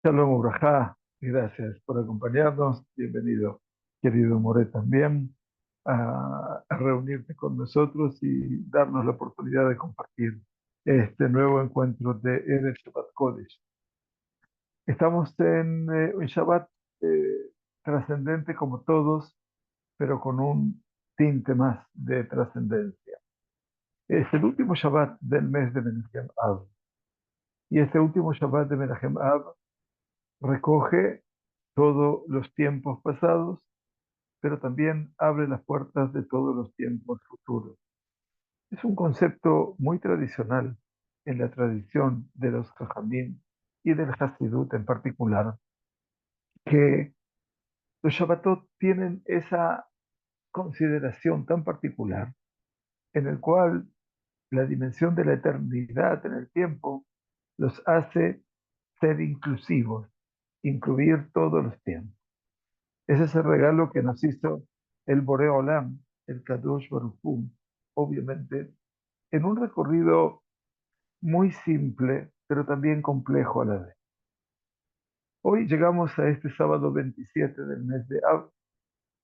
Shalom Ubrajá, gracias por acompañarnos. Bienvenido, querido More, también a reunirte con nosotros y darnos la oportunidad de compartir este nuevo encuentro de Erev Shabbat Kodesh. Estamos en un Shabbat eh, trascendente como todos, pero con un tinte más de trascendencia. Es el último Shabbat del mes de Menachem Av. Y este último Shabbat de Menachem Av recoge todos los tiempos pasados, pero también abre las puertas de todos los tiempos futuros. Es un concepto muy tradicional en la tradición de los Jajamim y del Hasidut en particular, que los Shabbatot tienen esa consideración tan particular en el cual la dimensión de la eternidad en el tiempo los hace ser inclusivos, incluir todos los tiempos. Ese es el regalo que nos hizo el Boreo Olam, el Kadosh Baruj Hu, obviamente, en un recorrido muy simple, pero también complejo a la vez. Hoy llegamos a este sábado 27 del mes de Av,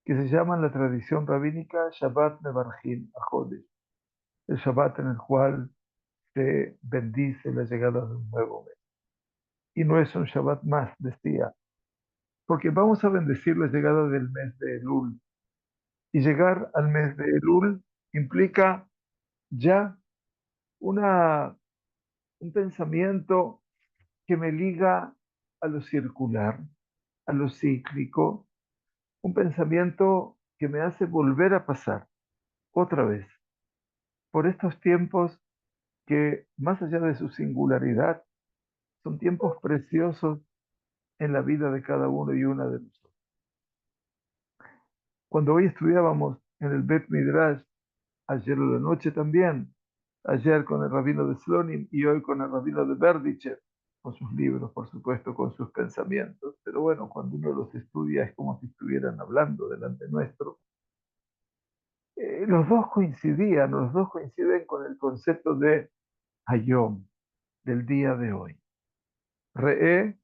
que se llama en la tradición rabínica Shabbat Mevarjin Ajodesh, el Shabbat en el cual se bendice la llegada de un nuevo mes. Y no es un Shabbat más, decía, porque vamos a bendecir la llegada del mes de Elul. Y llegar al mes de Elul implica ya una, un pensamiento que me liga a lo circular, a lo cíclico, un pensamiento que me hace volver a pasar otra vez por estos tiempos que, más allá de su singularidad, son tiempos preciosos en la vida de cada uno y una de nosotros. Cuando hoy estudiábamos en el Bet Midrash, ayer a la noche también, ayer con el rabino de Slonim y hoy con el rabino de Berdichev, con sus libros, por supuesto, con sus pensamientos. Pero bueno, cuando uno los estudia es como si estuvieran hablando delante nuestro. Los dos coinciden con el concepto de Hayom, del día de hoy. Re'e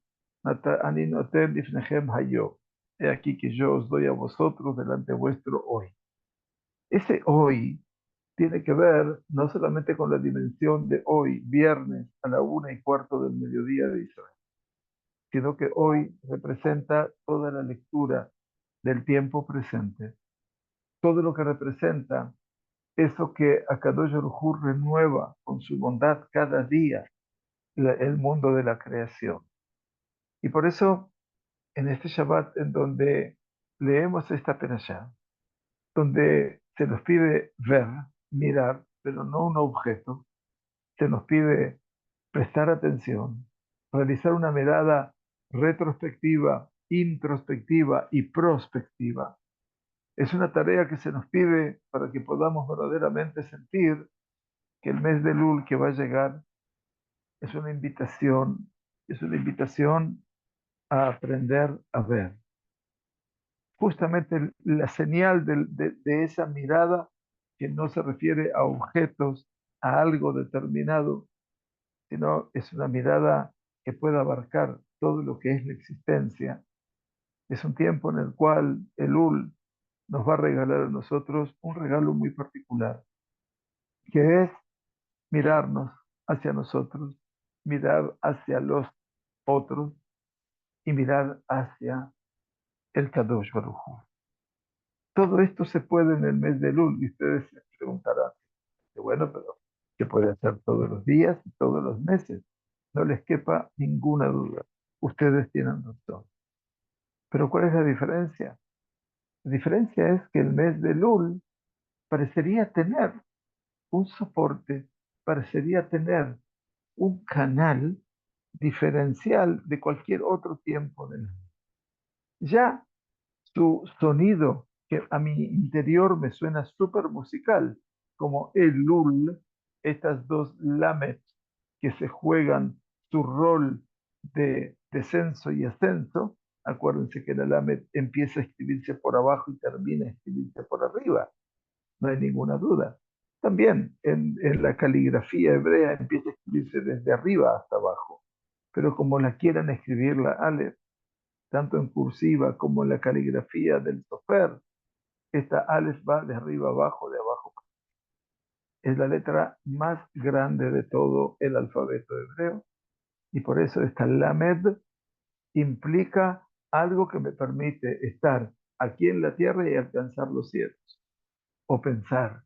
ani noten lifnechem Hayom. He aquí que yo os doy a vosotros delante vuestro hoy. Ese hoy tiene que ver no solamente con la dimensión de hoy, viernes a la 1:15 del mediodía de Israel, sino que hoy representa toda la lectura del tiempo presente, todo lo que representa eso que Akadosh Baruj Hu renueva con su bondad cada día el mundo de la creación. Y por eso, en este Shabbat, en donde leemos esta perashá, donde se nos pide ver, mirar, pero no un objeto, se nos pide prestar atención, realizar una mirada retrospectiva, introspectiva y prospectiva. Es una tarea que se nos pide para que podamos verdaderamente sentir que el mes de Lul que va a llegar es una invitación a aprender a ver. Justamente la señal de esa mirada que no se refiere a objetos, a algo determinado, sino es una mirada que puede abarcar todo lo que es la existencia. Es un tiempo en el cual el Ul nos va a regalar a nosotros un regalo muy particular, que es mirarnos hacia nosotros, mirar hacia los otros y mirar hacia el Kadosh Baruj Hu. Todo esto se puede en el mes de Lul y ustedes se preguntarán, bueno, pero se puede hacer todos los días y todos los meses. No les quepa ninguna duda. Ustedes tienen razón. Pero ¿cuál es la diferencia? La diferencia es que el mes de Lul parecería tener un soporte, parecería tener un canal diferencial de cualquier otro tiempo del año. Ya su sonido, que a mi interior me suena súper musical, como el Lul, estas dos lamet que se juegan su rol de descenso y ascenso. Acuérdense que la lamet empieza a escribirse por abajo y termina a escribirse por arriba, no hay ninguna duda. También en la caligrafía hebrea empieza a escribirse desde arriba hasta abajo. pero como la quieran escribir la Aleph, tanto en cursiva como en la caligrafía del Sofer, esta Aleph va de arriba abajo, de abajo. Es la letra más grande de todo el alfabeto hebreo y por eso esta Lamed implica algo que me permite estar aquí en la tierra y alcanzar los cielos, o pensar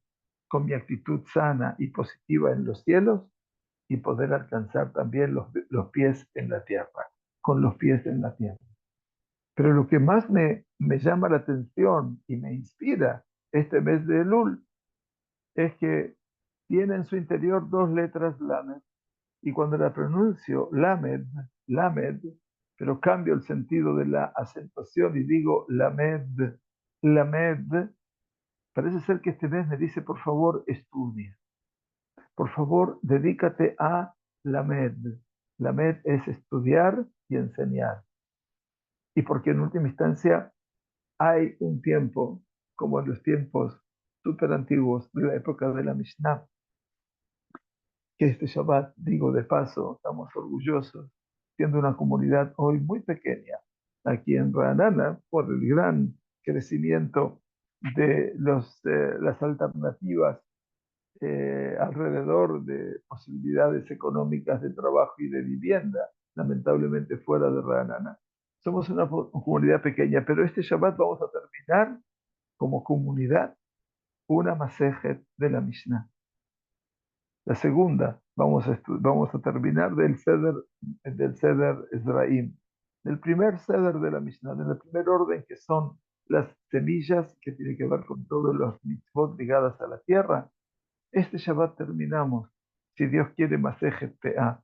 con mi actitud sana y positiva en los cielos y poder alcanzar también los pies en la tierra, con los pies en la tierra. Pero lo que más me llama la atención y me inspira este mes de Elul es que tiene en su interior dos letras Lamed, y cuando la pronuncio Lamed, Lamed, pero cambio el sentido de la acentuación y digo Lamed, Lamed, parece ser que este mes me dice, por favor, estudia. Por favor, dedícate a Lamed. Lamed es estudiar y enseñar. Y porque en última instancia hay un tiempo, como en los tiempos súper antiguos de la época de la Mishnah, que este Shabbat, digo de paso, estamos orgullosos, siendo una comunidad hoy muy pequeña, aquí en Ranana, por el gran crecimiento de las alternativas alrededor de posibilidades económicas de trabajo y de vivienda, lamentablemente fuera de Ranana. Somos una comunidad pequeña, pero este Shabbat vamos a terminar como comunidad una masejet de la Mishnah. La segunda, vamos a terminar del Seder Ezraim, del primer Seder de la Mishnah, del primer orden que son las semillas que tienen que ver con todos los mitzvot ligadas a la tierra. Este Shabbat terminamos, si Dios quiere, Masejet Peah,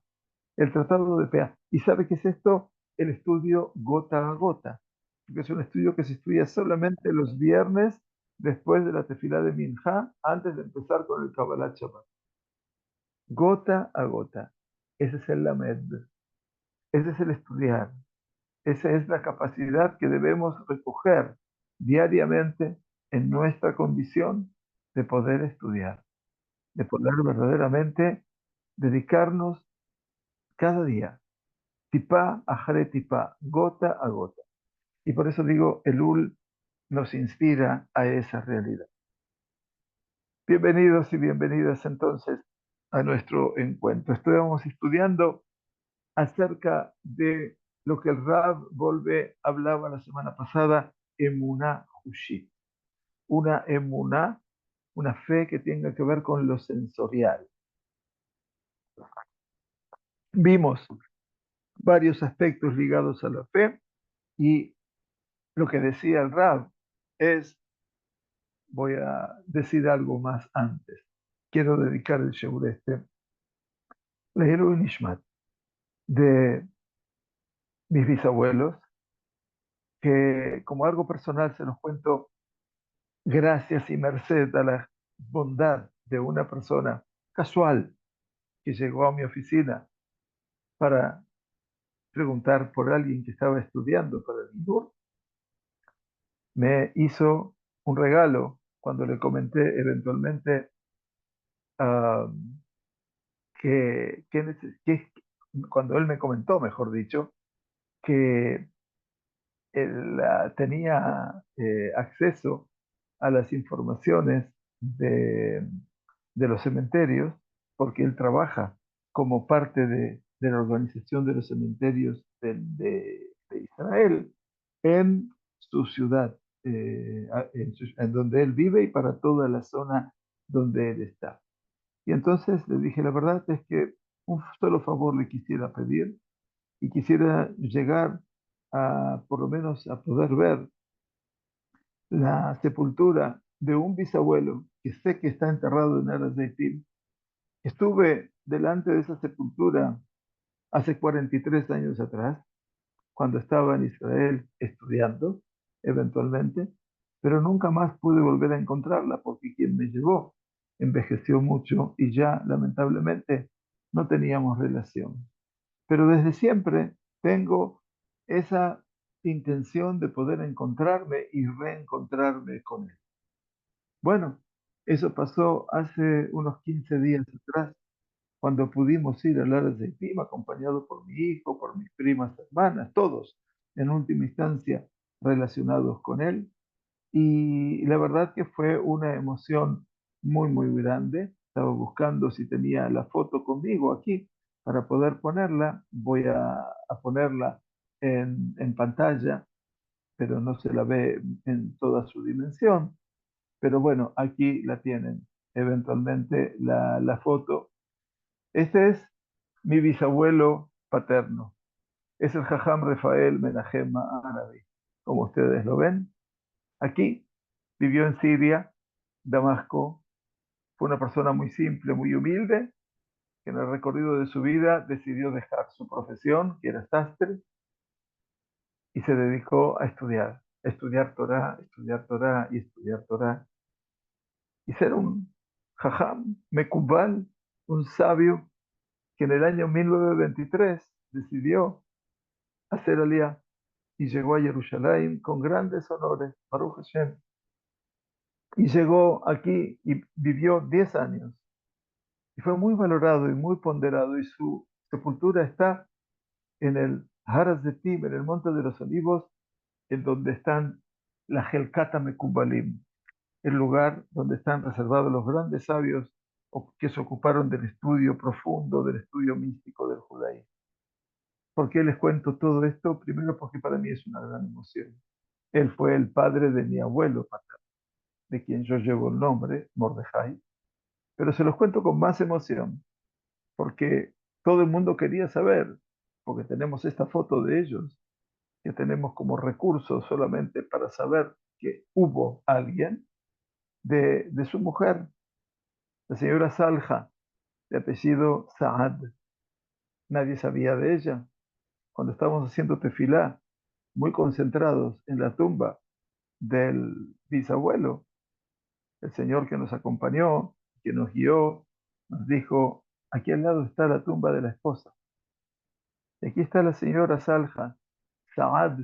el tratado de Peah. ¿Y sabe qué es esto? El estudio gota a gota, porque es un estudio que se estudia solamente los viernes después de la tefilá de Minjá, antes de empezar con el Kabbalat Shabbat. Gota a gota. Ese es el Lamed, ese es el estudiar, esa es la capacidad que debemos recoger diariamente en nuestra condición de poder estudiar, de poder verdaderamente dedicarnos cada día, tipá a tipá, gota a gota. Y por eso digo, Elul nos inspira a esa realidad. Bienvenidos y bienvenidas entonces a nuestro encuentro. Estamos estudiando acerca de lo que el Rab Volve hablaba la semana pasada, emuná hushit. Una emuná, una fe que tenga que ver con lo sensorial. Vimos varios aspectos ligados a la fe y lo que decía el Rab es, voy a decir algo más antes. Quiero dedicar el shiur este Leilu Nishmat de mis bisabuelos, que como algo personal se los cuento gracias y merced a la bondad de una persona casual que llegó a mi oficina para preguntar por alguien que estaba estudiando para el INDUR, me hizo un regalo cuando le comenté eventualmente ah, cuando él me comentó, mejor dicho, que él tenía acceso a las informaciones de los cementerios, porque él trabaja como parte de la organización de los cementerios de Israel en su ciudad, en donde él vive y para toda la zona donde él está. Y entonces le dije, la verdad es que un solo favor le quisiera pedir y quisiera llegar a, por lo menos, a poder ver la sepultura de un bisabuelo que sé que está enterrado en Eretz Zeitim. Estuve delante de esa sepultura hace 43 años atrás, cuando estaba en Israel estudiando, eventualmente, pero nunca más pude volver a encontrarla porque quien me llevó envejeció mucho y ya lamentablemente no teníamos relación. Pero desde siempre tengo esa intención de poder encontrarme y reencontrarme con él. Bueno, eso pasó hace unos 15 días atrás, cuando pudimos ir al Ara Zeitim, acompañado por mi hijo, por mis primas hermanas, todos en última instancia relacionados con él. Y la verdad que fue una emoción muy, muy grande. Estaba buscando si tenía la foto conmigo aquí para poder ponerla. Voy a ponerla en pantalla, pero no se la ve en toda su dimensión. Pero bueno, aquí la tienen eventualmente la foto. Este es mi bisabuelo paterno. Es el Jajam Rafael Menahem Árabe. Como ustedes lo ven, aquí vivió en Siria, Damasco. Fue una persona muy simple, muy humilde, que en el recorrido de su vida decidió dejar su profesión, que era sastre, y se dedicó a estudiar Torah, estudiar Torah y estudiar Torah, y ser un jajam, mekubal, un sabio, que en el año 1923 decidió hacer aliyah y llegó a Jerusalén con grandes honores, Baruch Hashem, y llegó aquí y vivió 10 años. Y fue muy valorado y muy ponderado, y su sepultura está en el Har HaZetim, en el Monte de los Olivos, en donde están la Helkata Mekubalim, el lugar donde están reservados los grandes sabios que se ocuparon del estudio profundo, del estudio místico del judaísmo. ¿Por qué les cuento todo esto? Primero porque para mí es una gran emoción. Él fue el padre de mi abuelo paterno, de quien yo llevo el nombre, Mordejai, pero se los cuento con más emoción porque todo el mundo quería saber, porque tenemos esta foto de ellos, que tenemos como recurso solamente para saber que hubo alguien de su mujer, la señora Salja, de apellido Saad. Nadie sabía de ella. Cuando estábamos haciendo tefilá, muy concentrados en la tumba del bisabuelo, el señor que nos acompañó, que nos guió, nos dijo, aquí al lado está la tumba de la esposa. Y aquí está la señora Salja, Saad,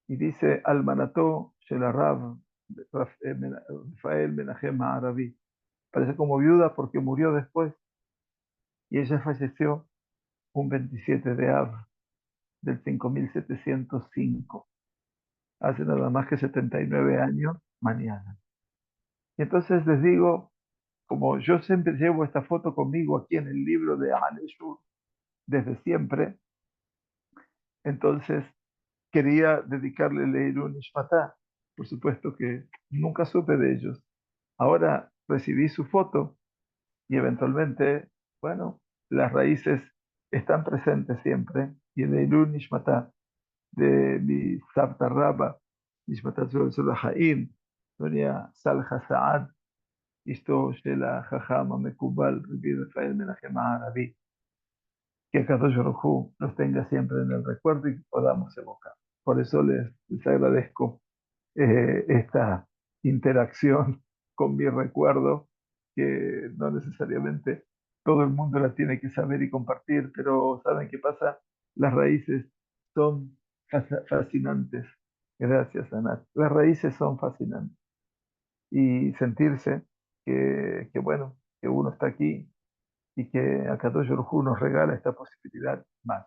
y dice Almanató Shelarab, Rafael Menahem Arabi. Parece como viuda porque murió después y ella falleció un 27 de Av del 5705, hace nada más que 79 años mañana. Y entonces les digo, como yo siempre llevo esta foto conmigo aquí en el libro de Aleshur desde siempre, entonces quería dedicarle Leilun Ishmatá. Por supuesto que nunca supe de ellos. Ahora recibí su foto y eventualmente, bueno, las raíces están presentes siempre. Y Leilun Ishmatá de mi Sabta Rabba, Nishmatat Zul Haim, Doña Salja Saad, Isto Shela Jajama Mekubal, Rabbi Rafael Menachem Arabi. Que Kadosh Baruj Hu los tenga siempre en el recuerdo y que podamos evocar. Por eso les agradezco esta interacción con mi recuerdo, que no necesariamente todo el mundo la tiene que saber y compartir, pero ¿saben qué pasa? Las raíces son fascinantes. Gracias, Anat. Las raíces son fascinantes. Y sentirse bueno, que uno está aquí y que Akadosh Baruj Hu nos regala esta posibilidad más.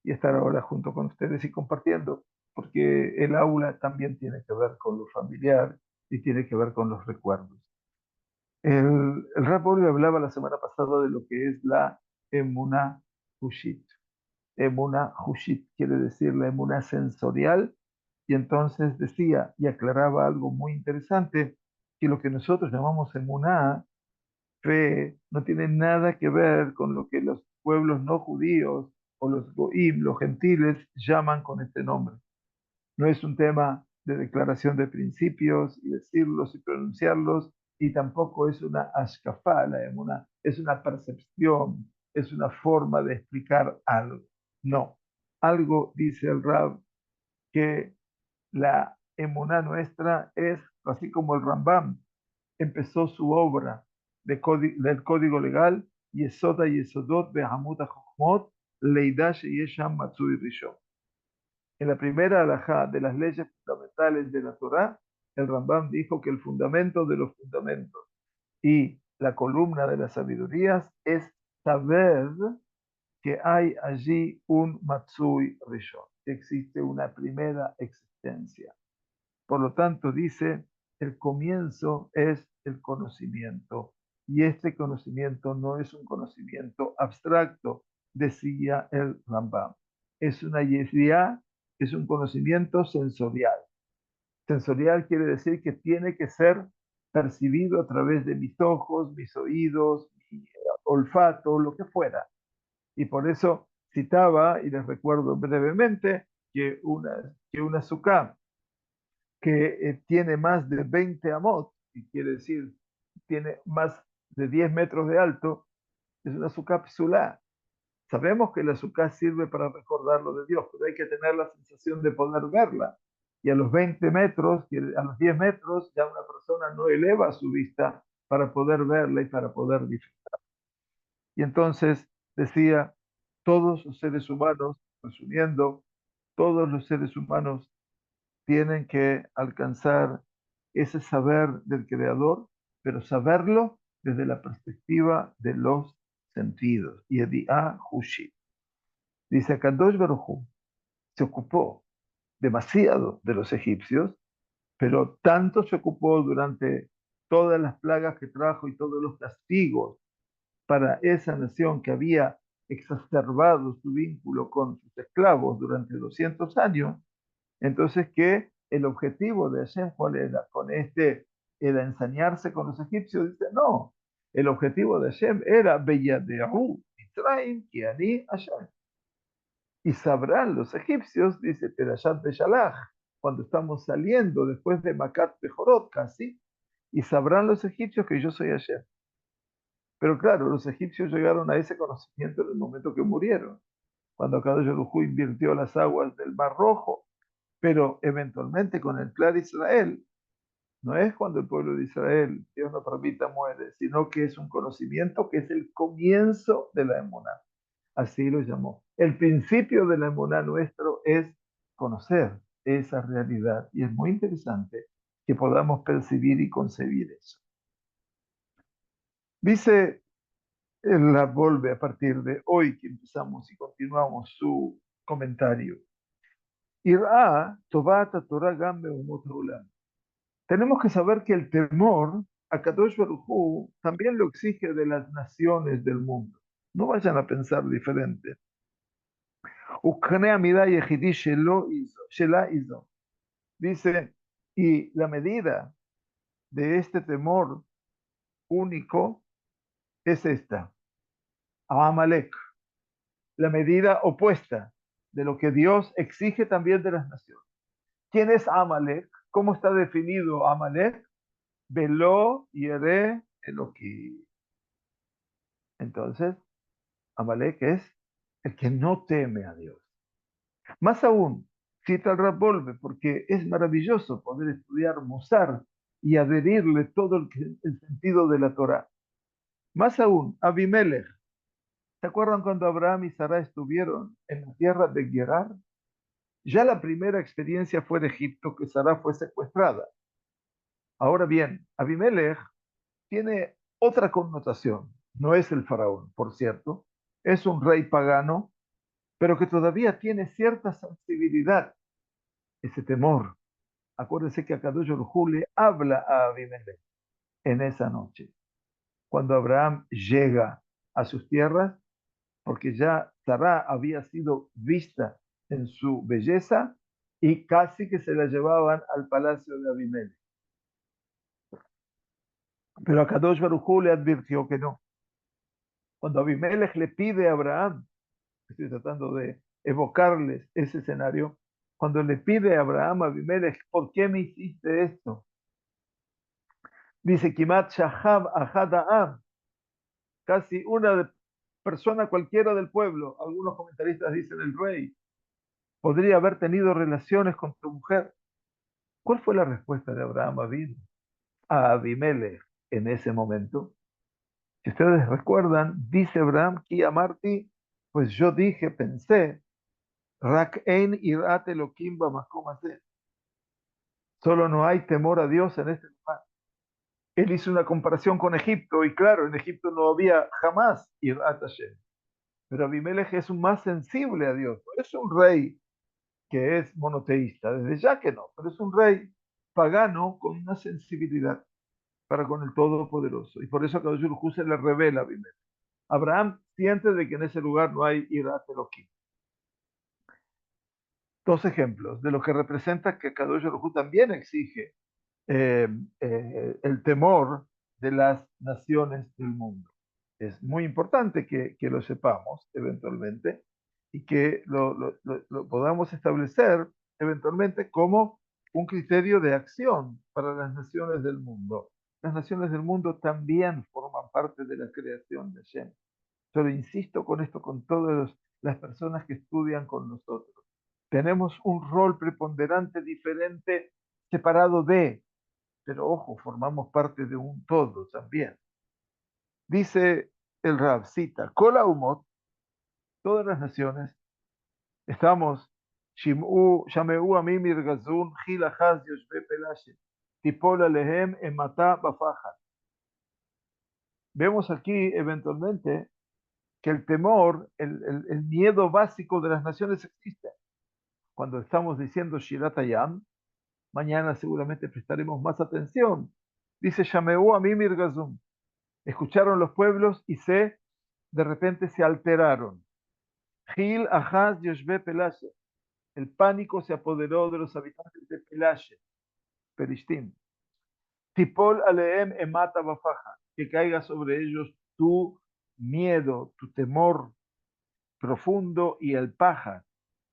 Y estar ahora junto con ustedes y compartiendo, porque el aula también tiene que ver con lo familiar y tiene que ver con los recuerdos. El Rab Ori hablaba la semana pasada de lo que es la emuná hushit. Emuná hushit quiere decir la emuná sensorial, y entonces decía y aclaraba algo muy interesante, que lo que nosotros llamamos emuná, fe, no tiene nada que ver con lo que los pueblos no judíos o los goim, los gentiles, llaman con este nombre. No es un tema de declaración de principios y decirlos y pronunciarlos, y tampoco es una ashkafá, la emuná, es una percepción, es una forma de explicar algo. No, algo dice el Rab, que la emuná nuestra es, así como el Rambam empezó su obra del Código Legal, Yesoda Yesodot Behamut HaChochmot, Leidash Yesham Matzui Rishon. En la primera alajá de las leyes fundamentales de la Torá, el Rambam dijo que el fundamento de los fundamentos y la columna de las sabidurías es saber que hay allí un Matsui Rishon, que existe una primera existencia. Por lo tanto, dice, el comienzo es el conocimiento. Y este conocimiento no es un conocimiento abstracto, decía el Rambam. Es una yesía, es un conocimiento sensorial. Sensorial quiere decir que tiene que ser percibido a través de mis ojos, mis oídos, mi olfato, lo que fuera. Y por eso citaba, y les recuerdo brevemente, que una sukkah que tiene más de 20 amot, y quiere decir, tiene más de 10 metros de alto, es una sukkah psulá. Sabemos que la sukkah sirve para recordar lo de Dios, pero hay que tener la sensación de poder verla. Y a los 20 metros, a los 10 metros, ya una persona no eleva su vista para poder verla y para poder disfrutar. Y entonces decía, todos los seres humanos, resumiendo, todos los seres humanos tienen que alcanzar ese saber del Creador, pero saberlo desde la perspectiva de los sentidos. Yedi'ah Hushi. Dice, Kadosh Baruj Hu se ocupó demasiado de los egipcios, pero tanto se ocupó durante todas las plagas que trajo y todos los castigos para esa nación que había exacerbado su vínculo con sus esclavos durante 200 años, entonces que el objetivo de Hashem, ¿cuál era? Era ensañarse con los egipcios. Dice, no, el objetivo de Hashem era Beyadehu, Mitzrayim, Kiani, Hashem. Y sabrán los egipcios, dice Perashat Beshalach, cuando estamos saliendo después de Makat Bejorot casi, y sabrán los egipcios que yo soy Hashem. Pero claro, los egipcios llegaron a ese conocimiento en el momento que murieron, cuando Kadosh Baruj Hu invirtió las aguas del Mar Rojo, pero eventualmente con el Clar Israel, no es cuando el pueblo de Israel, Dios no permita, muere, sino que es un conocimiento que es el comienzo de la emuná. Así lo llamó. El principio de la emuná nuestro es conocer esa realidad y es muy interesante que podamos percibir y concebir eso. Dice la Volve a partir de hoy que empezamos y continuamos su comentario. Irá Tovat Torah Gam Beumot Haolam. Tenemos que saber que el temor a Kadosh Baruj Hu también lo exige de las naciones del mundo. No vayan a pensar diferente. Dice, y la medida de este temor único es esta, a Amalek, la medida opuesta de lo que Dios exige también de las naciones. ¿Quién es Amalek? ¿Cómo está definido Amalek? Velo Yere Eloki. Entonces, Amalek es el que no teme a Dios. Más aún, cita el Rab Volve, porque es maravilloso poder estudiar Musar y adherirle todo el sentido de la Torah. Más aún, Abimelech. ¿Se acuerdan cuando Abraham y Sara estuvieron en la tierra de Gerar? Ya la primera experiencia fue de Egipto, que Sara fue secuestrada. Ahora bien, Abimelech tiene otra connotación. No es el faraón, por cierto. Es un rey pagano, pero que todavía tiene cierta sensibilidad, ese temor. Acuérdense que Akadosh Baruj Hu le habla a Abimelech en esa noche, cuando Abraham llega a sus tierras, porque ya Sará había sido vista en su belleza y casi que se la llevaban al palacio de Abimelech. Pero Akadosh Baruj Hu le advirtió que no. Cuando Abimelech le pide a Abraham, estoy tratando de evocarles ese escenario, cuando le pide a Abraham, a Abimelech, ¿por qué me hiciste esto? Dice, Kimat Shahab Ahad, casi una persona cualquiera del pueblo, algunos comentaristas dicen el rey, podría haber tenido relaciones con tu mujer. ¿Cuál fue la respuesta de Abraham a Abimelech en ese momento? Si ustedes recuerdan, dice Abraham, Ki amarti, pues yo dije, pensé, Rak ein irat Elohim bamakom hazeh. Solo no hay temor a Dios en este lugar. Él hizo una comparación con Egipto y claro, en Egipto no había jamás Yirat Hashem. Pero Abimelech es un más sensible a Dios. No es un rey que es monoteísta, desde ya que no, pero es un rey pagano con una sensibilidad para con el Todopoderoso. Y por eso a Kadosh Baruj Hu se le revela a Abimelech. Abraham siente de que en ese lugar no hay Yirat Elohim. Dos ejemplos de lo que representa que Kadosh Baruj Hu también exige el temor de las naciones del mundo. Es muy importante que lo sepamos eventualmente y que lo podamos establecer eventualmente como un criterio de acción para las naciones del mundo. Las naciones del mundo también forman parte de la creación de Hashem. Yo lo insisto con esto con todas las personas que estudian con nosotros. Tenemos un rol preponderante diferente, separado de, pero ojo, formamos parte de un todo también. Dice el Rab, cita, Kola Umot, todas las naciones, estamos, Shameu Amim Irgazun, Gil Ahaz Yoshbe Pelashe, Tipol Alehem Ematá Bafajat. Vemos aquí eventualmente que el temor, el miedo básico de las naciones existe. Cuando estamos diciendo Shirat Hayam, mañana seguramente prestaremos más atención. Dice Shameu Amim Irgazun. Escucharon los pueblos y de repente se alteraron. Gil, Ahaz, Yoshbe, Pelashe. El pánico se apoderó de los habitantes de Pelashe, Perishtim. Tipol aleem emata bafaja. Que caiga sobre ellos tu miedo, tu temor profundo y el paja,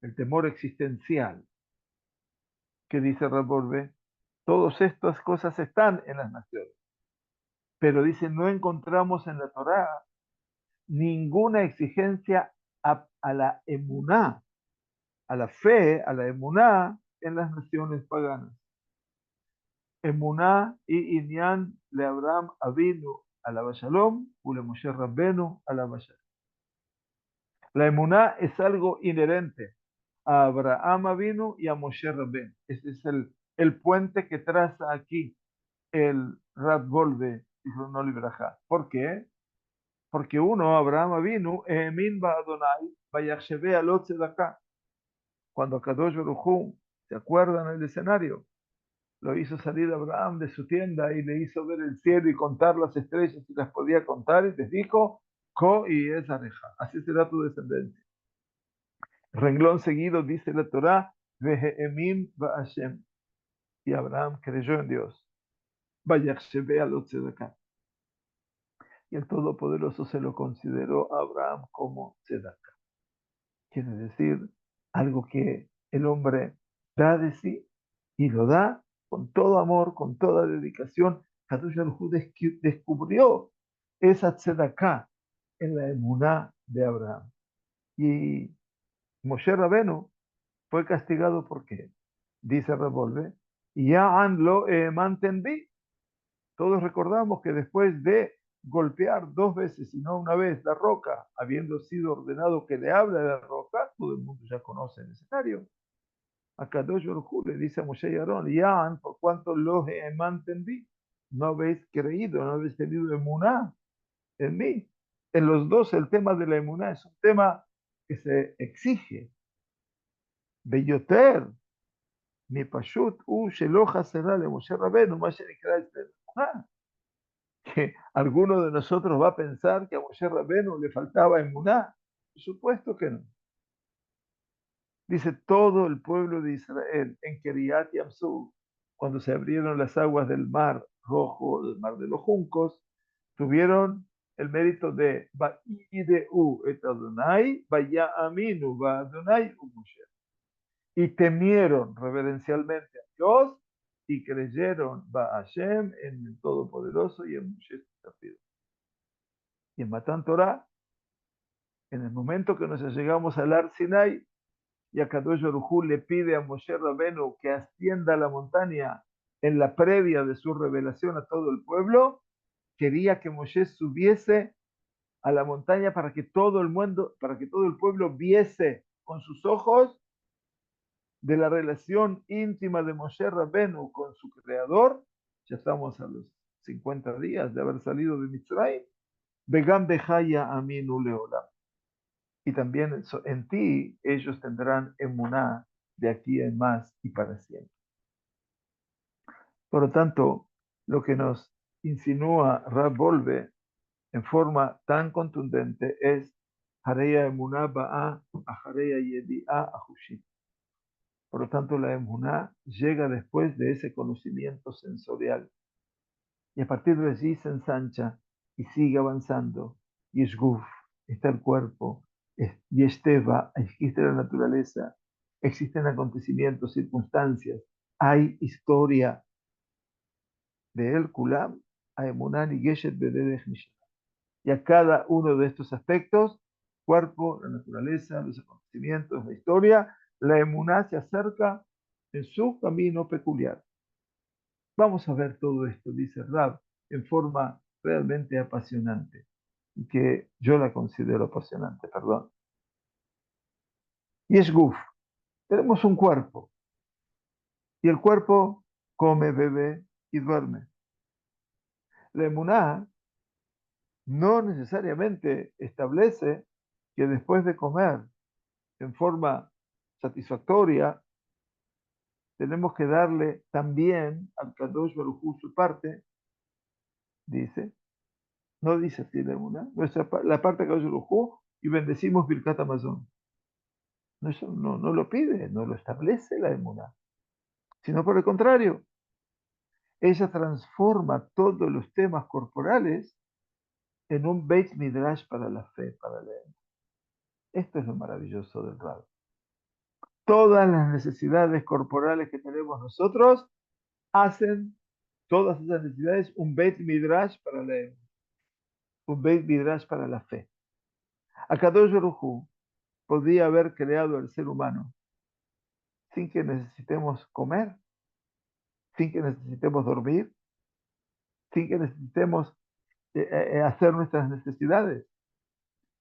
el temor existencial. Que dice Raborbe, todas estas cosas están en las naciones. Pero dice, no encontramos en la Torá ninguna exigencia a la emuná, a la fe, a la emuná en las naciones paganas. Emuná y Inyan le Abraham Avinu a la Shalom, u le Moshe Rabbenu a la Shalom. La emuná es algo inherente a Abraham Avinu y a Moshe Rabbenu. Ese es el puente que traza aquí el Rab Volve y no Libraja. ¿Por qué? Porque uno, Abraham Avinu, Emin ba Adonai, vayachsheve alot tzedakah. Cuando Kadosh Baruj Hu, ¿se acuerdan el escenario? Lo hizo salir a Abraham de su tienda y le hizo ver el cielo y contar las estrellas y las podía contar y les dijo, Ko y es areja, así será tu descendencia. Renglón seguido dice la Torá, Veheemim va Hashem. Y Abraham creyó en Dios. Vayachsheve alot tzedakah. Y el Todopoderoso se lo consideró a Abraham como tzedakah. Quiere decir algo que el hombre da de sí y lo da con todo amor, con toda dedicación. Kadosh Baruj Hu descubrió esa tzedakah en la emuná de Abraham. Y Moshe Rabenu fue castigado porque, dice Revolve, Ya'an lo mantendí. Todos recordamos que después de golpear dos veces y no una vez la roca, habiendo sido ordenado que le hable a la roca, todo el mundo ya conoce el escenario. A Kadosh Baruj Hu le dice a Moshe y Aarón, Ya'an, por cuanto los mantendí, no habéis creído, no habéis tenido emuná en mí. En los dos el tema de la emuná es un tema que se exige. Beyoter, mi pashut, sheloja será le Moshe Rabenu, más que alguno de nosotros va a pensar que a Moshe Rabenu le faltaba emuná. Por supuesto que no. Dice todo el pueblo de Israel en Kiriat Yamsuf, cuando se abrieron las aguas del mar rojo, del mar de los juncos, tuvieron el mérito de Va'ideu et Adonai, Vaya Aminu, Va Adonai u Moshe. Y temieron reverencialmente a Dios y creyeron Va Hashem en el Todopoderoso y en Moshe Tzafir. Y en Matan Torah, en el momento que nos llegamos al Ar Sinai, y a Kadosh Baruj Hu le pide a Moshe Rabenu que ascienda a la montaña en la previa de su revelación a todo el pueblo, quería que Moshe subiese a la montaña para que todo el pueblo viese con sus ojos de la relación íntima de Moshe Rabenu con su creador. Ya estamos a los 50 días de haber salido de Mitzrayim. Vegam Bejaya Aminu Leolam. Y también en ti ellos tendrán emuná de aquí en más y para siempre. Por lo tanto, lo que nos insinúa Rab Volve en forma tan contundente es Hareya emuná ba'a a Hareya yedi'a a Hushit. Por lo tanto, la emuná llega después de ese conocimiento sensorial. Y a partir de allí se ensancha y sigue avanzando. Y es guf, está el cuerpo, y esteva, existe la naturaleza, existen acontecimientos, circunstancias, hay historia de El Kulam, a Emunan y Geshet Bededech Mishra. Y a cada uno de estos aspectos, cuerpo, la naturaleza, los acontecimientos, la historia, la Emuná se acerca en su camino peculiar. Vamos a ver todo esto, dice Rab, en forma realmente apasionante, y que yo la considero apasionante, perdón. Y es guf, tenemos un cuerpo, y el cuerpo come, bebe y duerme. La emuná no necesariamente establece que después de comer en forma satisfactoria, tenemos que darle también al Kadosh Baruj Hu su parte, dice. No dice así la emuná, la parte de Kadosh Baruj Hu, y bendecimos Birkat Hamazon. No, eso no lo pide, no lo establece la emuná, sino por el contrario, ella transforma todos los temas corporales en un Beit Midrash para la fe, para leer. Esto es lo maravilloso del Rab. Todas las necesidades corporales que tenemos nosotros hacen todas esas necesidades un Beit Midrash para leer, un Beit Midrash para la fe. Akadosh Baruj Hu podía haber creado al ser humano sin que necesitemos comer, sin que necesitemos dormir, sin que necesitemos hacer nuestras necesidades.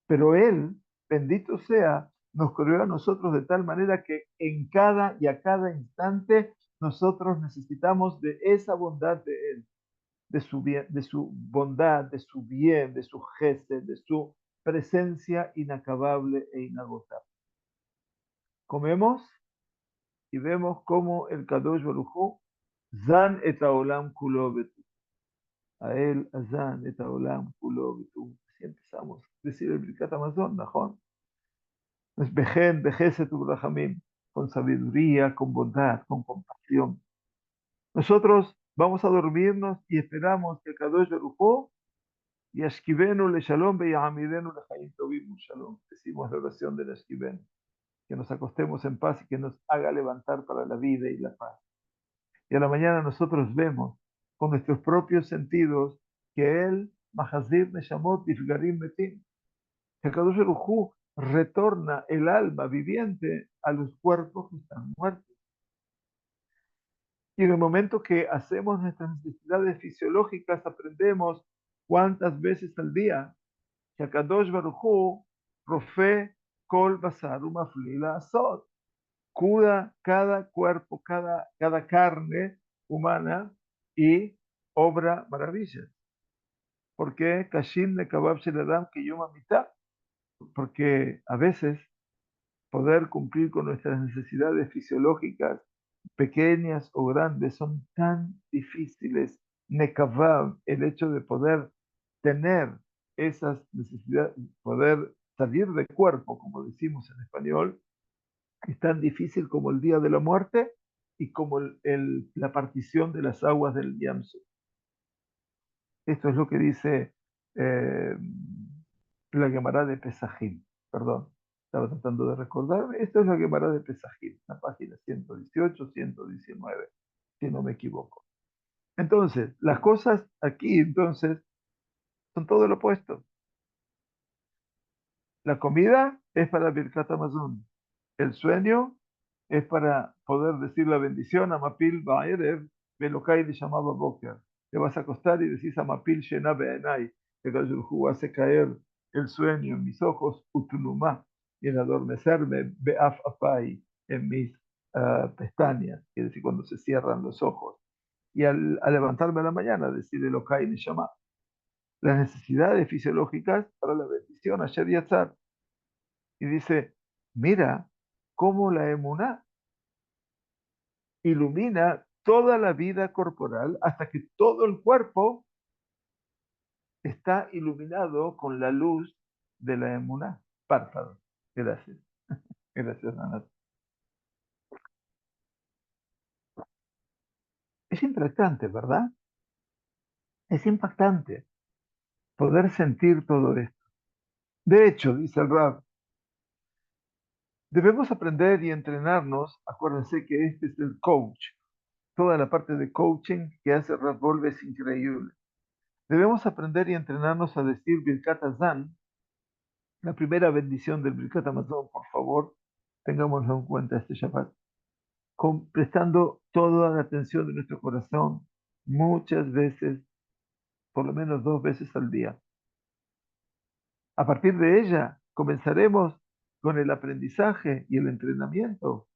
Pero Él, bendito sea, nos creó a nosotros de tal manera que en cada y a cada instante nosotros necesitamos de esa bondad de Él, de su bien, de su bondad, de su bien, de su gesed, de su presencia inacabable e inagotable. Comemos y vemos cómo el Kadosh Baruj Hu Zan et haolam kulo betu. A él, Azan et haolam kulo betu. Así empezamos a decir el Birkat Hamazon, ¿no? Es Bejen, Bejeset Ubrahimim, con sabiduría, con bondad, con compasión. Nosotros vamos a dormirnos y esperamos que Kadosh Baruj Hu Yashkivenu le Shalom ve Yahamidenu le Chaim Tovim Shalom. Decimos la oración de Yashkivenu, que nos acostemos en paz y que nos haga levantar para la vida y la paz. Y a la mañana nosotros vemos con nuestros propios sentidos que Él, Mahazir Neshamot Ifgarim Metim, que Kadosh Baruj Hu retorna el alma viviente a los cuerpos que están muertos. Y en el momento que hacemos nuestras necesidades fisiológicas, aprendemos cuántas veces al día que Kadosh Baruj Hu Rofe Kol Basar Umafli Asot, cura cada cuerpo, cada carne humana y obra maravillas. ¿Por qué? Kashim le kabab sheladam que yo mitad. Porque a veces poder cumplir con nuestras necesidades fisiológicas, pequeñas o grandes, son tan difíciles. Nekavav, el hecho de poder tener esas necesidades, poder salir de cuerpo, como decimos en español, es tan difícil como el día de la muerte y como la partición de las aguas del Yamsuf. Esto es lo que dice la Gemara de Pesajim. Perdón, estaba tratando de recordarme. Esto es la Gemara de Pesajim, la página 118, 119, si no me equivoco. Entonces, las cosas aquí, entonces, son todo lo opuesto. La comida es para Birkat Hamazon. El sueño es para poder decir la bendición a Mapil Ba'erev, Belokai de llamaba Boker. Te vas a acostar y decís a Mapil Shena Be'enai, que Hu hace caer el sueño en mis ojos, Utunumá, y en adormecerme, Be'af Apai, en mis pestañas, es decir, cuando se cierran los ojos. y al levantarme a la mañana decir Elokai Neshama, las necesidades fisiológicas para la bendición Asher Yatzar. Y dice, mira cómo la emuná ilumina toda la vida corporal hasta que todo el cuerpo está iluminado con la luz de la emuná. Párpado. Gracias. Gracias, Ana. Es impactante, ¿verdad? Es impactante poder sentir todo esto. De hecho, dice el Rab, debemos aprender y entrenarnos. Acuérdense que este es el coach. Toda la parte de coaching que hace Rab Wolbe es increíble. Debemos aprender y entrenarnos a decir Birkat Hazan, la primera bendición del Birkat Hamazon, por favor, tengámoslo en cuenta este Shabbat, prestando toda la atención de nuestro corazón muchas veces, por lo menos 2 veces al día. A partir de ella, comenzaremos con el aprendizaje y el entrenamiento.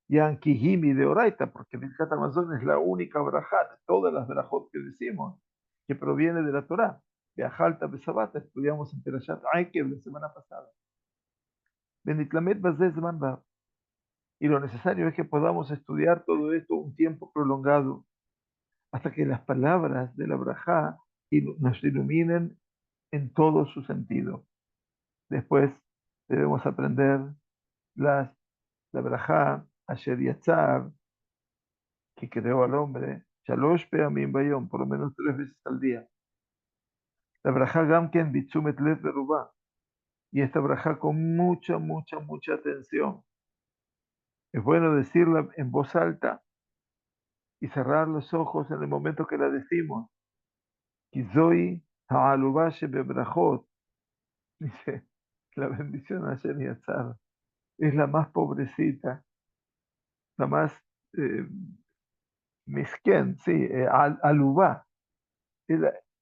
Yankihimi de Oraita, porque Birkat Hamazon es la única brajá de todas las brajot que decimos, que proviene de la Torá. Beajalta Besabata, estudiamos en Perashat Aikev la semana pasada. Benitlamet Bazez Manba. Y lo necesario es que podamos estudiar todo esto un tiempo prolongado, hasta que las palabras de la brajá nos iluminen en todo su sentido. Después debemos aprender la brajá Asher Yatzar, que creó al hombre, Shalosh Peamim Bayom, por lo menos 3 veces al día. La brajá Gamken Bitzumet Lev Berubá, y esta brajá con mucha, mucha, mucha atención. Es bueno decirla en voz alta y cerrar los ojos en el momento que la decimos. Kizoi Ha'alubashe Bebrajot, dice la bendición a Shem Yatzar, es la más pobrecita, la más eh, misken, sí, alubá,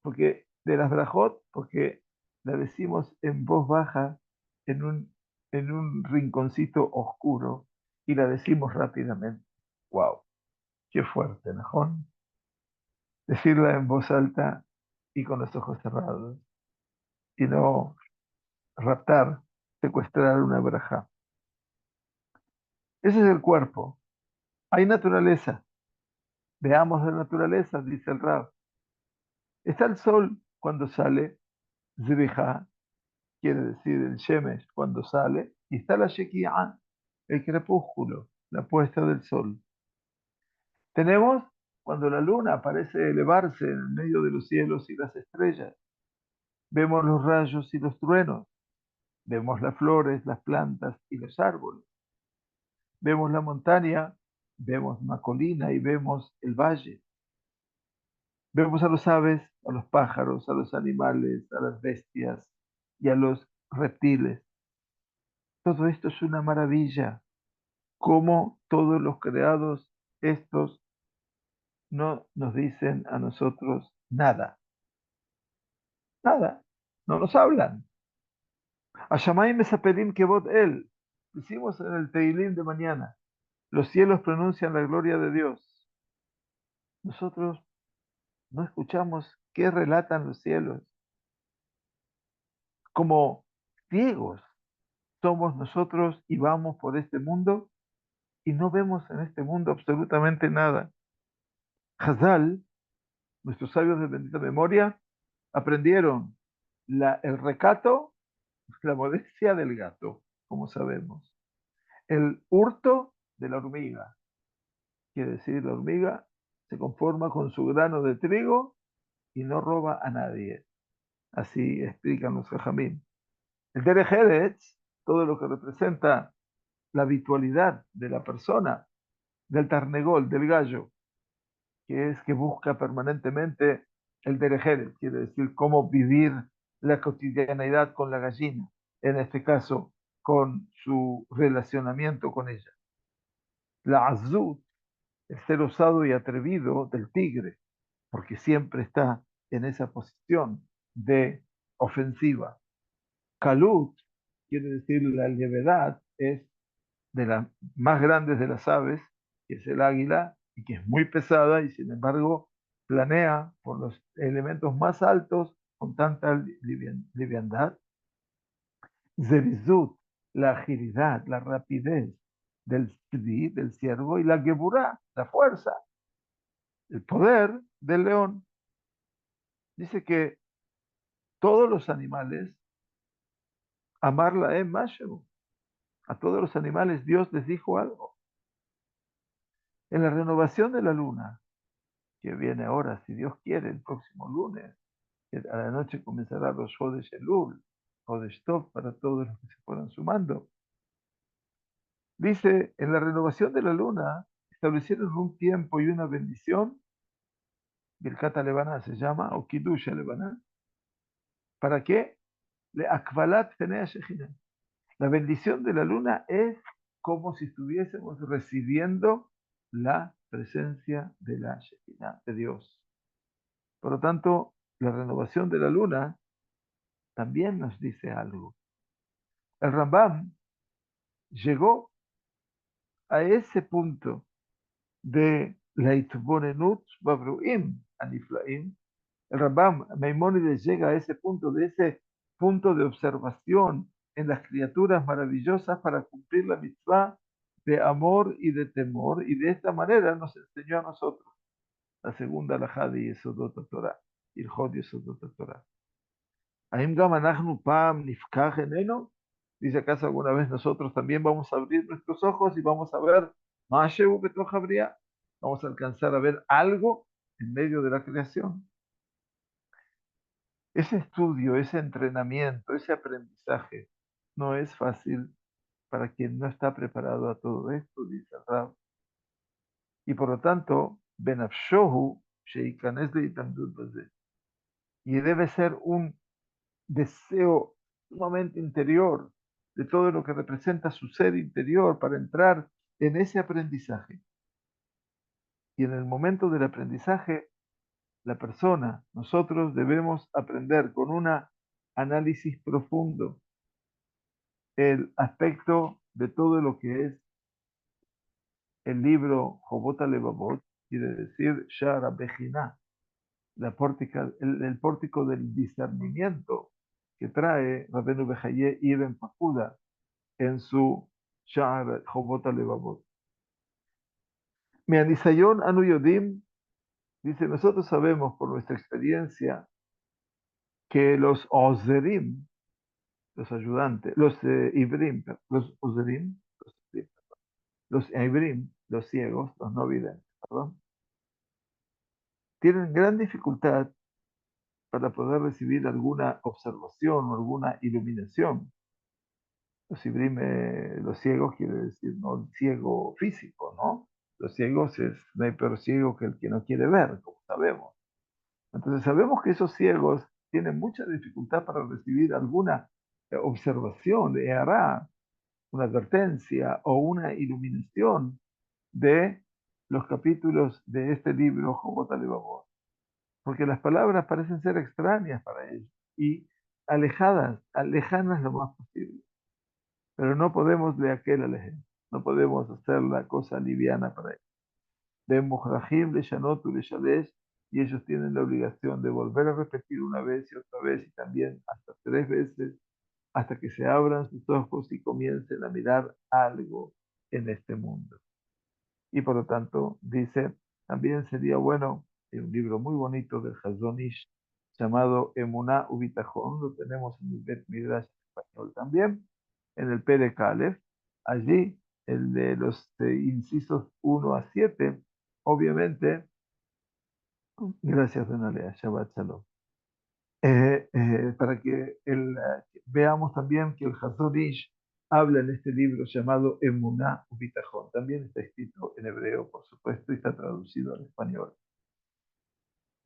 porque de las brajot, porque la decimos en voz baja, en un rinconcito oscuro, y la decimos rápidamente. ¡Wow! ¡Qué fuerte, ¿no? Decirla en voz alta y con los ojos cerrados, y no raptar, secuestrar una braja. Ese es el cuerpo. Hay naturaleza. Veamos la naturaleza, dice el Rab. Está el sol cuando sale, Zebijá, quiere decir el Shemesh cuando sale, y está la Shekiah, el crepúsculo, la puesta del sol. Tenemos cuando la luna parece elevarse en medio de los cielos y las estrellas. Vemos los rayos y los truenos. Vemos las flores, las plantas y los árboles. Vemos la montaña, vemos una colina y vemos el valle. Vemos a los aves, a los pájaros, a los animales, a las bestias y a los reptiles. Todo esto es una maravilla. Como todos los creados, estos no nos dicen a nosotros nada. Nada. No nos hablan. Ashamay Mesapelim Kevod El. Decimos en el Teilim de mañana. Los cielos pronuncian la gloria de Dios. Nosotros no escuchamos qué relatan los cielos. Como ciegos somos nosotros y vamos por este mundo y no vemos en este mundo absolutamente nada. Hazal, nuestros sabios de bendita memoria, aprendieron el recato, la modestia del gato, como sabemos. El hurto de la hormiga. Quiere decir, la hormiga se conforma con su grano de trigo y no roba a nadie. Así explican los jajamín. El Derech Eretz, todo lo que representa la habitualidad de la persona, del tarnegol, del gallo, que es que busca permanentemente el Derech Eretz, quiere decir cómo vivir la cotidianeidad con la gallina, en este caso con su relacionamiento con ella. La azut, el ser osado y atrevido del tigre, porque siempre está en esa posición de ofensiva. Kalut, quiere decir la levedad, es de las más grandes de las aves, que es el águila, y que es muy pesada y sin embargo planea por los elementos más altos con tanta liviandad. Zerizut, la agilidad, la rapidez del tzvi, del ciervo, y la geburá, la fuerza, el poder del león. Dice que todos los animales, amarla en Mashu, a todos los animales Dios les dijo algo. En la renovación de la luna, que viene ahora, si Dios quiere, el próximo lunes, que a la noche comenzará los Chodesh Elul, Chodesh Tov para todos los que se fueran sumando. Dice, en la renovación de la luna, establecieron un tiempo y una bendición, Birkat Levaná se llama, o Kiddush Levaná, ¿para qué? Le Akvalat Penei Shejina. La bendición de la luna es como si estuviésemos recibiendo la presencia de la Shejina, de Dios. Por lo tanto, la renovación de la luna también nos dice algo. El Rambam llegó a ese punto de la Itbonenut Babruim Aniflaim. El Rambam Maimónides llega a ese punto, de observación en las criaturas maravillosas para cumplir la mitzvah de amor y de temor, y de esta manera nos enseñó a nosotros la segunda alajá de Yesodot Torah, Ilhot Yesodot Torah. Aim gam anachnu pam nifkach eneno. Dice acaso alguna vez nosotros también vamos a abrir nuestros ojos y vamos a ver Mashehu Betoch Habriá. Vamos a alcanzar a ver algo en medio de la creación. Ese estudio, ese entrenamiento, ese aprendizaje no es fácil para quien no está preparado a todo esto, dice el Rab. Y por lo tanto, Benafshohu sheikanes leitamdut bazeh. Y debe ser un deseo sumamente interior de todo lo que representa su ser interior para entrar en ese aprendizaje. Y en el momento del aprendizaje, la persona, nosotros debemos aprender con un análisis profundo el aspecto de todo lo que es el libro Jobot Levavot, quiere decir Shara Bejina, el pórtico del discernimiento que trae Rabenu Bejaye Ibn Pakuda en su Sha'ar Jobot Levavot. Mi anisayon anu yodim, dice, nosotros sabemos por nuestra experiencia que los ozerim, los ayudantes, los ibrim, los ozerim, los ibrim, los ciegos, los no videntes, perdón, tienen gran dificultad para poder recibir alguna observación o alguna iluminación. Los ibrim, los ciegos, quiere decir no el ciego físico, ¿no? Los ciegos no hay peor ciego que el que no quiere ver, como sabemos. Entonces sabemos que esos ciegos tienen mucha dificultad para recibir alguna observación, hará una advertencia o una iluminación de los capítulos de este libro, Jobot Levavot, porque las palabras parecen ser extrañas para ellos y lejanas lo más posible. Pero no podemos de aquel alejen, no podemos hacer la cosa liviana para ellos. De Muhrajim, de Shanotu, de Shalesh, y ellos tienen la obligación de volver a repetir una vez y otra vez y también hasta 3 veces hasta que se abran sus ojos y comiencen a mirar algo en este mundo. Y por lo tanto, dice, también sería bueno, en un libro muy bonito del Hazon Ish, llamado Emuná Ubitajón, lo tenemos en el Bet Midrash español también, en el Perek Aleph, allí el de los incisos 1 a 7, obviamente, gracias Donalea, Shabbat Shalom. Para que veamos también que el Hazon Ish habla en este libro llamado Emuná Ubitajón. También está escrito en hebreo, por supuesto, y está traducido al español.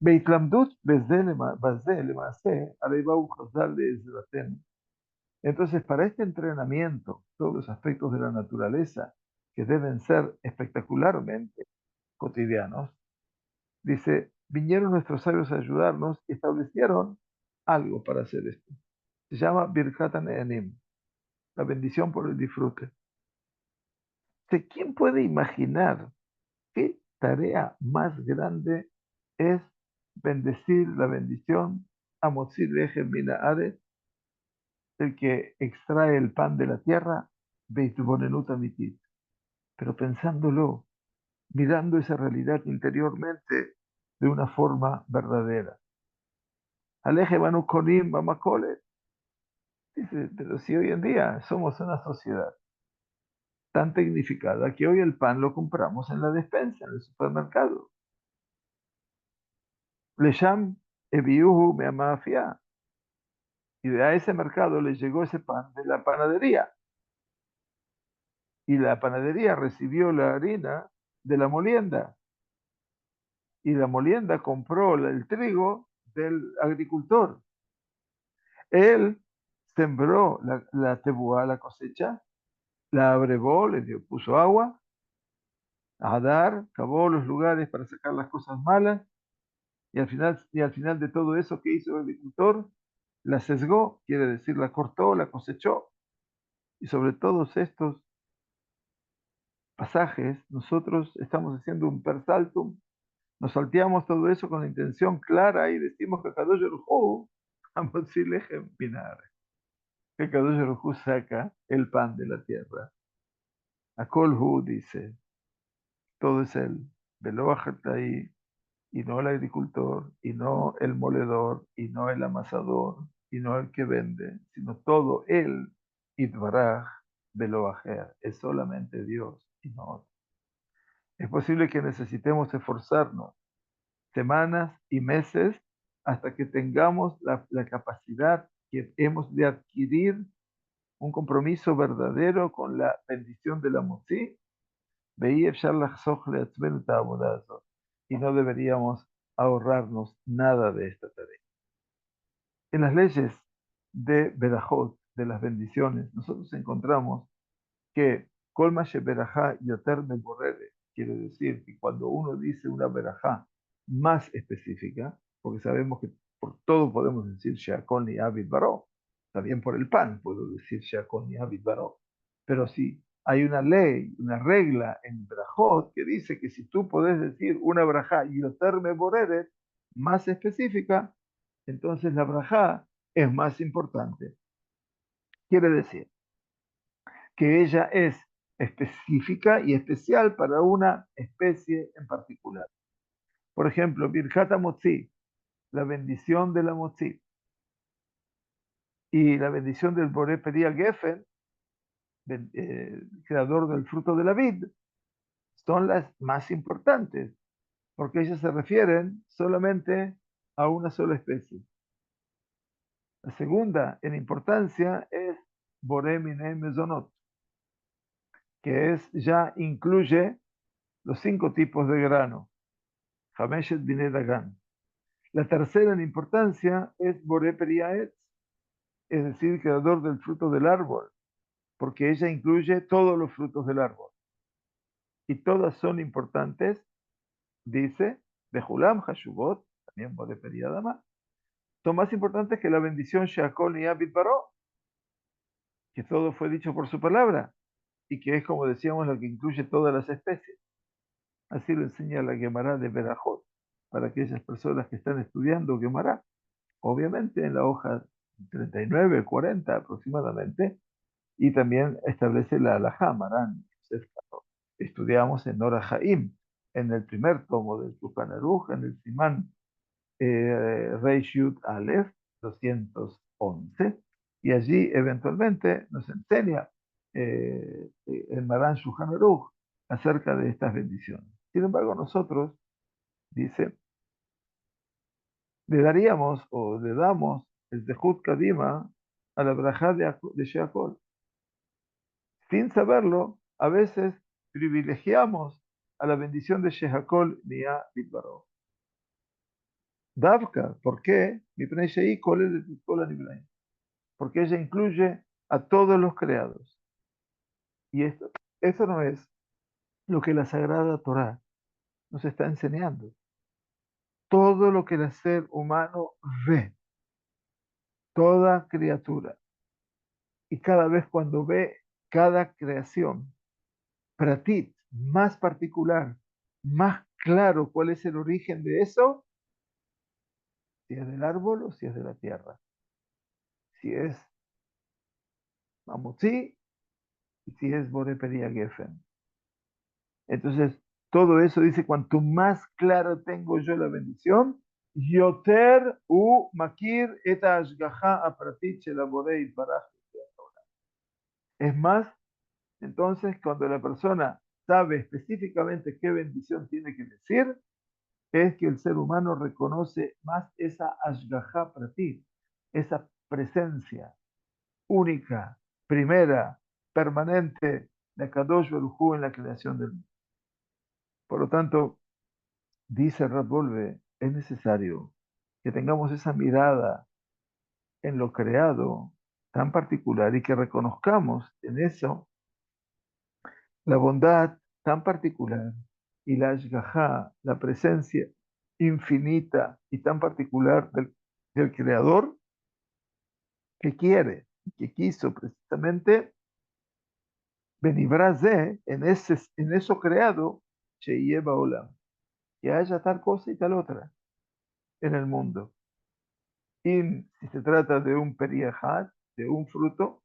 Beitlamdut Bazé Lemase, Areibau Hazal de Ezraten. Entonces, para este entrenamiento, todos los aspectos de la naturaleza que deben ser espectacularmente cotidianos, dice, vinieron nuestros sabios a ayudarnos y establecieron algo para hacer esto. Se llama Birkat Ne'anim, la bendición por el disfrute. ¿Quién puede imaginar qué tarea más grande es bendecir la bendición a Motzi Lejem Mina Aretz, el que extrae el pan de la tierra, Beitbonenut Amitit. Pero pensándolo, mirando esa realidad interiormente de una forma verdadera. Aleje Banu Konim Bamakolet. Dice, pero si hoy en día somos una sociedad tan tecnificada que hoy el pan lo compramos en la despensa, en el supermercado. Lesham Ebiuhu Meamafia. Y a ese mercado le llegó ese pan de la panadería. Y la panadería recibió la harina de la molienda. Y la molienda compró el trigo del agricultor. Él sembró la tebuá, la cosecha, la abrevó, puso agua, a dar, cavó los lugares para sacar las cosas malas, y al final de todo eso que hizo el agricultor, la sesgó, quiere decir, la cortó, la cosechó. Y sobre todos estos pasajes, nosotros estamos haciendo un persaltum, nos salteamos todo eso con la intención clara y decimos que Kadosh Baruj Hu, Amotzi Lejem Binar, que Kadosh Baruj Hu saca el pan de la tierra. A Kol Hu dice, todo es él, Velo ahí, y no el agricultor, y no el moledor, y no el amasador, y no el que vende, sino todo él, Itbaraj, Velo es solamente Dios y no otro. Es posible que necesitemos esforzarnos semanas y meses hasta que tengamos la capacidad que hemos de adquirir un compromiso verdadero con la bendición de la Motzi, y no deberíamos ahorrarnos nada de esta tarea. En las leyes de Berajot, de las bendiciones, nosotros encontramos que Kolma Sheberajá Yoter Meborere, quiere decir que cuando uno dice una berajá más específica, porque sabemos que por todo podemos decir Sheakon y Abid Baró, también por el pan puedo decir Sheakon y Abid Baró, pero si hay una ley, una regla en Berajot que dice que si tú podés decir una berajá Yoter Meborere más específica, entonces la berajá es más importante. Quiere decir que ella es específica y especial para una especie en particular. Por ejemplo, Birkat Motzi, la bendición de la Motzi, y la bendición del Boré Peria Geffen, creador del fruto de la vid, son las más importantes, porque ellas se refieren solamente a una sola especie. La segunda en importancia es Boré Minei Mezonot, que ya incluye los 5 tipos de grano. Hameshet Bine Dagan. La tercera en importancia es Boré Periaetz, es decir, creador del fruto del árbol, porque ella incluye todos los frutos del árbol. Y todas son importantes, dice, Bejulam Hashubot, también Boré Periadama, son más importantes que la bendición Sheakol y Abid Baró, que todo fue dicho por su palabra, y que es, como decíamos, lo que incluye todas las especies. Así lo enseña la Gemara de Berajot, para aquellas personas que están estudiando Gemara. Obviamente en la hoja 39, 40 aproximadamente, y también establece la halajá, Marán. Estudiamos en Nora Jaim, en el primer tomo del Shulchan Aruch, en el Simán Reish Yud Aleph 211, y allí eventualmente nos enseña el Marán Shulchan Aruch acerca de estas bendiciones. Sin embargo, nosotros, dice, le daríamos o le damos el Zehut Kadima a la Brajá de Sheakol. Sin saberlo, a veces privilegiamos a la bendición de Sheakol Nia Bitbaro. Davka, ¿por qué? Porque ella incluye a todos los creados. Y esto no es lo que la Sagrada Torá nos está enseñando. Todo lo que el ser humano ve, toda criatura, y cada vez cuando ve cada creación, pratit, más particular, más claro cuál es el origen de eso, si es del árbol o si es de la tierra, si es mamutí y si es Borepería Geffen. Entonces, todo eso dice, cuanto más claro tengo yo la bendición, Yoter u makir et hashgacha apratit shel Borei Baraj. Es más, entonces, cuando la persona sabe específicamente qué bendición tiene que decir, es que el ser humano reconoce más esa hashgacha pratit, esa presencia única, primera, permanente de Kadosh Baruj Hu en la creación del mundo. Por lo tanto, dice Rab Wolbe, es necesario que tengamos esa mirada en lo creado tan particular y que reconozcamos en eso la bondad tan particular y la ashgajá, la presencia infinita y tan particular del Creador que quiere, que quiso precisamente Benibraze en eso creado, Sheyeba Olam, que haya tal cosa y tal otra en el mundo. Y si se trata de un periajat, de un fruto,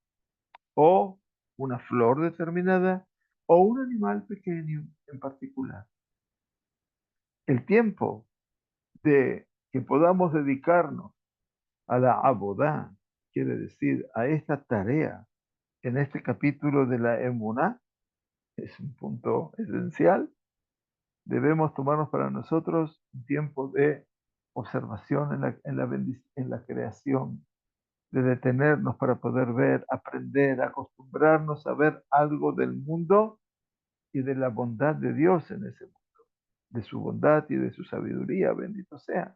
o una flor determinada, o un animal pequeño en particular. El tiempo de que podamos dedicarnos a la abodá, quiere decir a esta tarea, en este capítulo de la Emuná, es un punto esencial. Debemos tomarnos para nosotros un tiempo de observación en la creación, de detenernos para poder ver, aprender, acostumbrarnos a ver algo del mundo y de la bondad de Dios en ese mundo, de su bondad y de su sabiduría, bendito sea,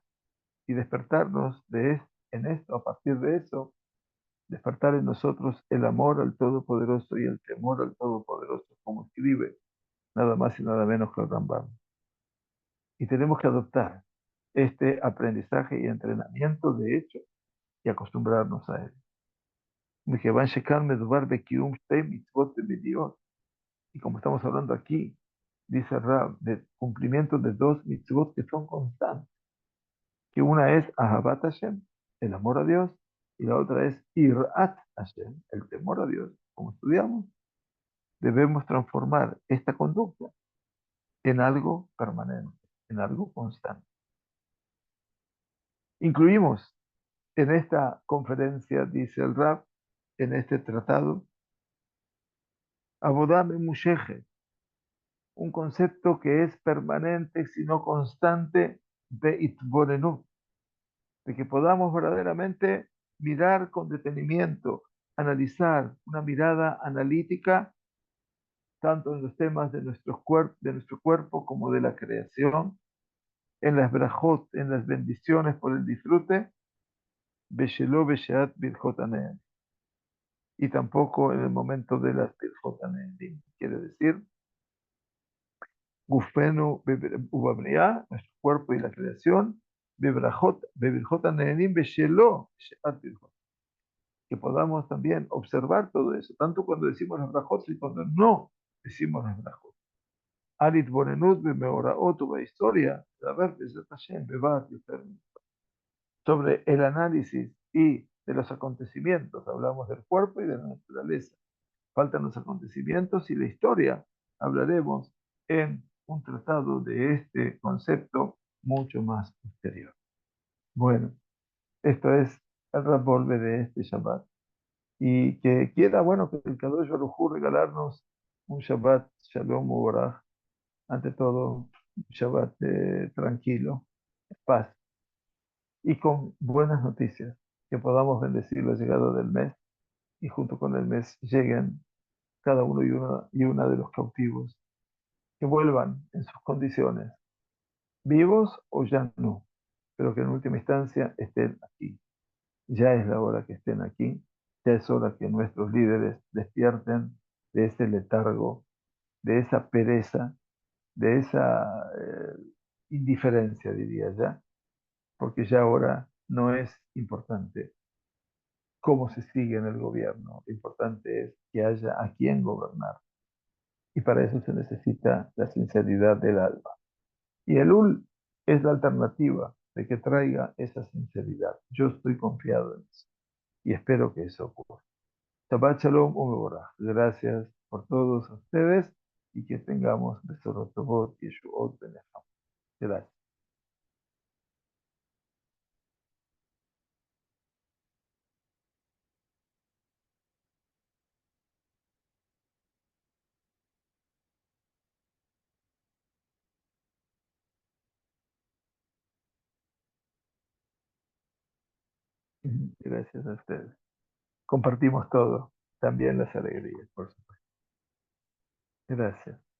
y despertarnos en esto, a partir de eso, despertar en nosotros el amor al Todopoderoso y el temor al Todopoderoso, como escribe nada más y nada menos que el Rambam. Y tenemos que adoptar este aprendizaje y entrenamiento de hecho y acostumbrarnos a él. מכיוון שכאן מדובר בקיום שתי מצוות תמידיות, y como estamos hablando aquí, dice Rab, de cumplimiento de dos mitzvot que son constantes, que una es Ahabat Hashem, el amor a Dios, y la otra es Irat Hashem, el temor a Dios. Como estudiamos, debemos transformar esta conducta en algo permanente, en algo constante. Incluimos en esta conferencia, dice el Rab, en este tratado, Abodame Musheje, un concepto que es permanente, sino constante, de Itborenut, de que podamos verdaderamente mirar con detenimiento, analizar una mirada analítica, tanto en los temas de nuestro cuerpo como de la creación, en las brajot, en las bendiciones por el disfrute, Beshelo Besheat Birjot Aneem, y tampoco en el momento de las Birjot Aneem, quiere decir, Gufenu Ubabniá, nuestro cuerpo y la creación, Bebirjot Aneem Beshelo Besheat Birjot, que podamos también observar todo eso, tanto cuando decimos las brajot y cuando no decimos las brajot. Alit Bonenut Bemeoraot Uba historia, la ver Hashem Bebat sobre el análisis y de los acontecimientos, hablamos del cuerpo y de la naturaleza. Faltan los acontecimientos y la historia. Hablaremos en un tratado de este concepto mucho más posterior. Bueno, esto es el revolve de este Shabbat. Y que quiera, bueno, que el Kadosh Baruj Hu regalarnos un Shabbat Shalom Ubaraj, ante todo, un Shabbat tranquilo, paz, y con buenas noticias, que podamos bendecir la llegada del mes y junto con el mes lleguen cada uno y una de los cautivos, que vuelvan en sus condiciones, vivos o ya no, pero que en última instancia estén aquí. Ya es la hora que estén aquí, ya es hora que nuestros líderes despierten de ese letargo, de esa pereza, de esa indiferencia, diría ya, porque ya ahora no es importante cómo se sigue en el gobierno, lo importante es que haya a quien gobernar. Y para eso se necesita la sinceridad del alma. Y Elul es la alternativa de que traiga esa sinceridad. Yo estoy confiado en eso y espero que eso ocurra. Shabbat Shalom Umeborah. Gracias por todos ustedes y que tengamos Besorot Tovot y Yeshuot Benejam. Gracias. Gracias a ustedes. Compartimos todo, también las alegrías, por supuesto. Gracias.